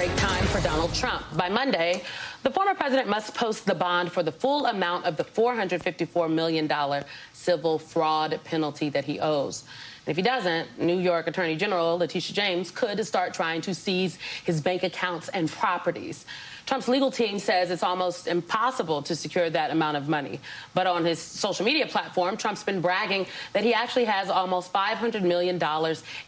break time for Donald Trump. By Monday, the former president must post the bond for the full amount of the $454 million civil fraud penalty that he owes. And if he doesn't, New York Attorney General Letitia James could start trying to seize his bank accounts and properties. Trump's legal team says it's almost impossible to secure that amount of money. But on his social media platform, Trump's been bragging that he actually has almost $500 million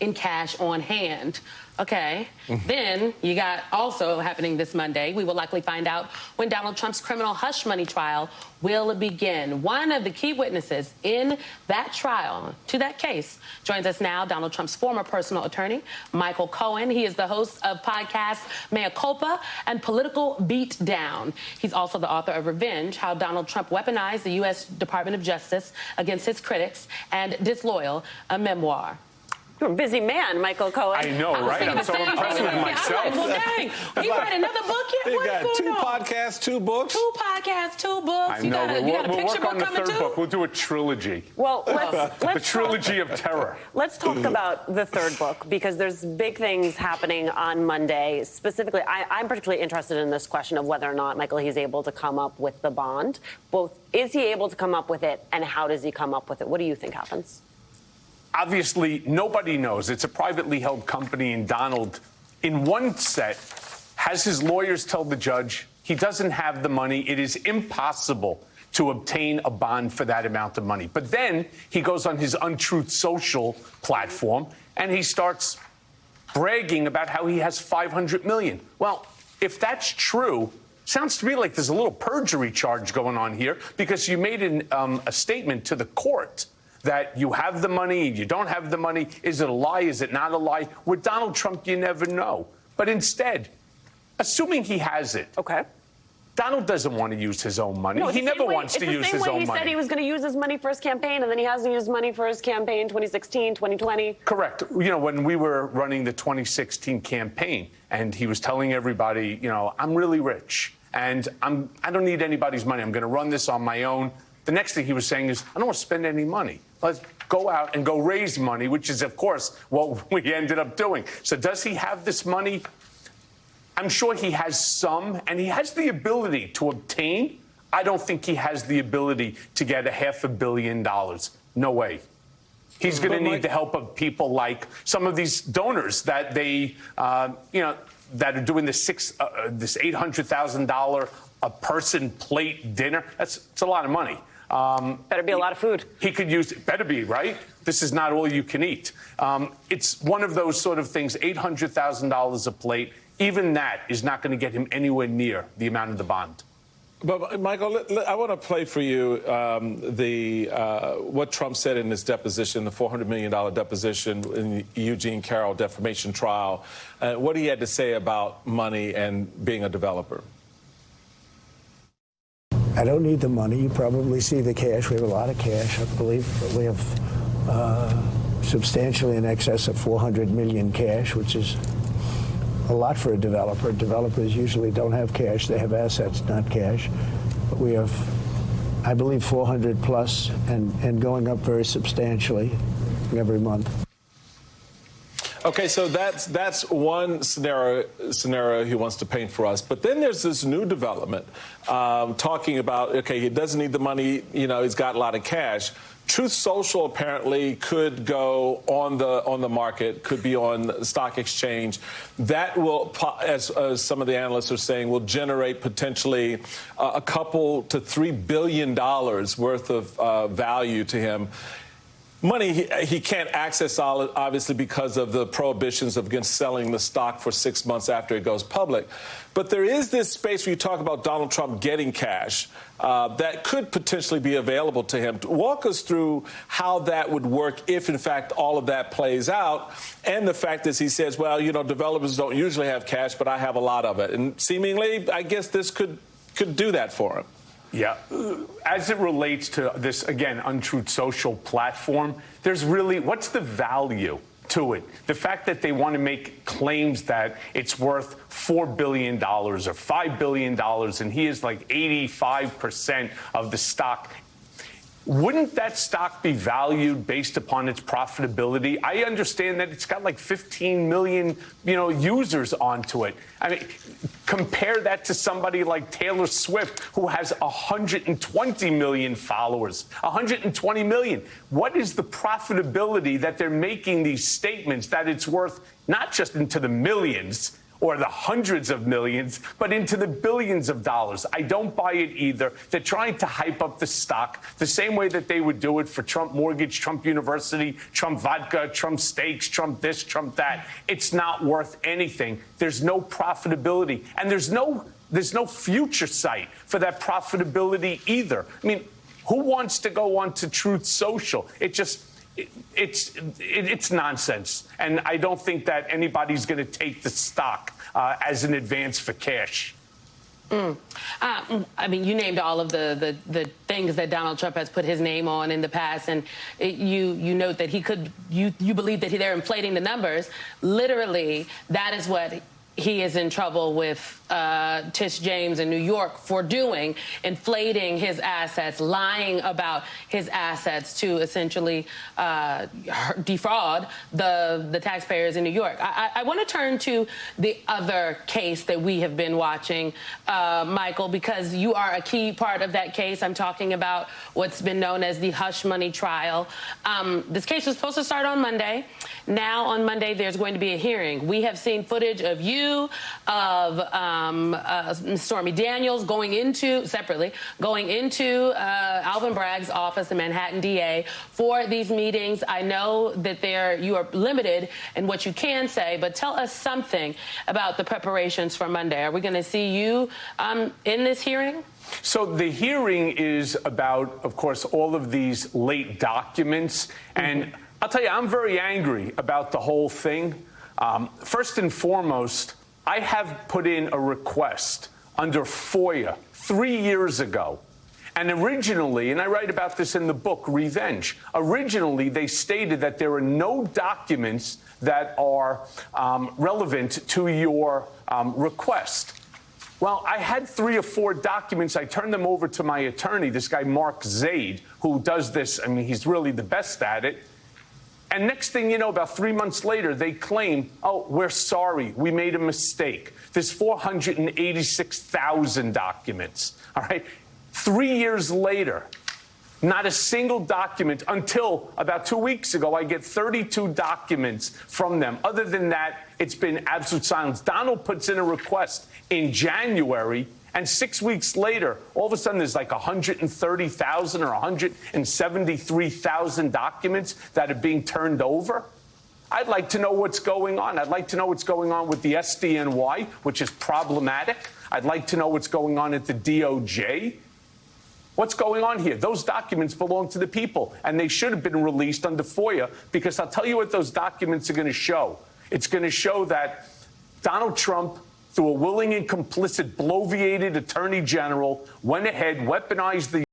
in cash on hand. Okay. Then you got also happening this Monday. We will likely find out when Donald Trump's criminal hush money trial will begin. One of the key witnesses in that trial, to that case, joins us now, Donald Trump's former personal attorney, Michael Cohen. He is the host of podcasts Mea Culpa and Political Beat Down. He's also the author of Revenge, How Donald Trump Weaponized the U.S. Department of Justice Against His Critics, and Disloyal, a memoir. You're a busy man, Michael Cohen. I know, right? I'm so impressed with myself. Well, dang. You write another book yet? You got two podcasts, two books. Two podcasts, two books. I know. We'll work on the third book. We'll do a trilogy. Well, let's the trilogy of terror. Let's talk about the third book, because there's big things happening on Monday. Specifically, I'm particularly interested in this question of whether or not, Michael, he's able to come up with the bond. Both, is he able to come up with it, and how does he come up with it? What do you think happens? Obviously, nobody knows. It's a privately held company, and Donald, in one set, has his lawyers tell the judge he doesn't have the money. It is impossible to obtain a bond for that amount of money. But then he goes on his Untruth Social platform, and he starts bragging about how he has $500 million. Well, if that's true, sounds to me like there's a little perjury charge going on here, because you made a statement to the court that you have the money, you don't have the money. Is it a lie? Is it not a lie? With Donald Trump, you never know. But instead, assuming he has it, okay, Donald doesn't want to use his own money. No, he never wants to use his own money. He said he was going to use his money for his campaign, and then he hasn't used money for his campaign 2016, 2020. Correct. You know, when we were running the 2016 campaign, and he was telling everybody, you know, I'm really rich, and I don't need anybody's money. I'm going to run this on my own. The next thing he was saying is, I don't want to spend any money. Let's go out and go raise money, which is, of course, what we ended up doing. So does he have this money? I'm sure he has some, and he has the ability to obtain. I don't think he has the ability to get $500 million. No way. He's going to need the help of people like some of these donors that they, that are doing this $800,000 a person plate dinner. It's a lot of money. Better be a lot of food. He could use it. Better be, right? This is not all you can eat. It's one of those sort of things, $800,000 a plate. Even that is not going to get him anywhere near the amount of the bond. But, Michael, I want to play for you what Trump said in his deposition, the $400 million deposition in the Eugene Carroll defamation trial, what he had to say about money and being a developer. I don't need the money. You probably see the cash. We have a lot of cash, I believe. We have substantially in excess of 400 million cash, which is a lot for a developer. Developers usually don't have cash. They have assets, not cash. But we have, I believe, 400 plus and going up very substantially every month. Okay, so that's one scenario he wants to paint for us. But then there's this new development talking about, okay, he doesn't need the money, you know, he's got a lot of cash. Truth Social apparently could go on the market, could be on the stock exchange. That will, as some of the analysts are saying, will generate potentially a couple to $3 billion worth of value to him. Money he can't access, obviously, because of the prohibitions against selling the stock for 6 months after it goes public. But there is this space where you talk about Donald Trump getting cash that could potentially be available to him. Walk us through how that would work if, in fact, all of that plays out. And the fact that he says, well, you know, developers don't usually have cash, but I have a lot of it. And seemingly, I guess this could do that for him. Yeah. As it relates to this, again, Untruth Social platform, there's really, what's the value to it? The fact that they want to make claims that it's worth $4 billion or $5 billion, and he is like 85% of the stock. wouldn't that stock be valued based upon its profitability? I understand that it's got like 15 million, users onto it. I mean, compare that to somebody like Taylor Swift, who has 120 million followers, 120 million. What is the profitability that they're making these statements that it's worth not just into the millions or the hundreds of millions, but into the billions of dollars? I don't buy it either. They're trying to hype up the stock the same way that they would do it for Trump Mortgage, Trump University, Trump Vodka, Trump Steaks, Trump this, Trump that. It's not worth anything. There's no profitability, and there's no future sight for that profitability either. I mean, who wants to go on to Truth Social? It's nonsense, and I don't think that anybody's going to take the stock as an advance for cash. I mean, you named all of the things that Donald Trump has put his name on in the past, and you note that you believe that they're inflating the numbers. Literally, that is what he is in trouble with Tish James in New York for doing, inflating his assets, lying about his assets to essentially defraud the taxpayers in New York. I want to turn to the other case that we have been watching, Michael, because you are a key part of that case. I'm talking about what's been known as the hush money trial. This case was supposed to start on Monday. Now on Monday, there's going to be a hearing. We have seen footage of you, of Stormy Daniels going into Alvin Bragg's office, the Manhattan DA, for these meetings. I know that you are limited in what you can say, but tell us something about the preparations for Monday. Are we going to see you in this hearing? So the hearing is about, of course, all of these late documents. And I'll tell you, I'm very angry about the whole thing. First and foremost, I have put in a request under FOIA 3 years ago. And originally, and I write about this in the book, Revenge, originally they stated that there are no documents that are relevant to your request. Well, I had 3 or 4 documents. I turned them over to my attorney, this guy Mark Zaid, who does this. I mean, he's really the best at it. And next thing you know, about 3 months later, they claim, oh, we're sorry, we made a mistake. There's 486,000 documents, all right? 3 years later, not a single document until about 2 weeks ago. I get 32 documents from them. Other than that, it's been absolute silence. Donald puts in a request in January, and 6 weeks later, all of a sudden, there's like 130,000 or 173,000 documents that are being turned over. I'd like to know what's going on. I'd like to know what's going on with the SDNY, which is problematic. I'd like to know what's going on at the DOJ. What's going on here? Those documents belong to the people, and they should have been released under FOIA, because I'll tell you what those documents are going to show. It's going to show that Donald Trump, through a willing and complicit, bloviated attorney general, went ahead, weaponized the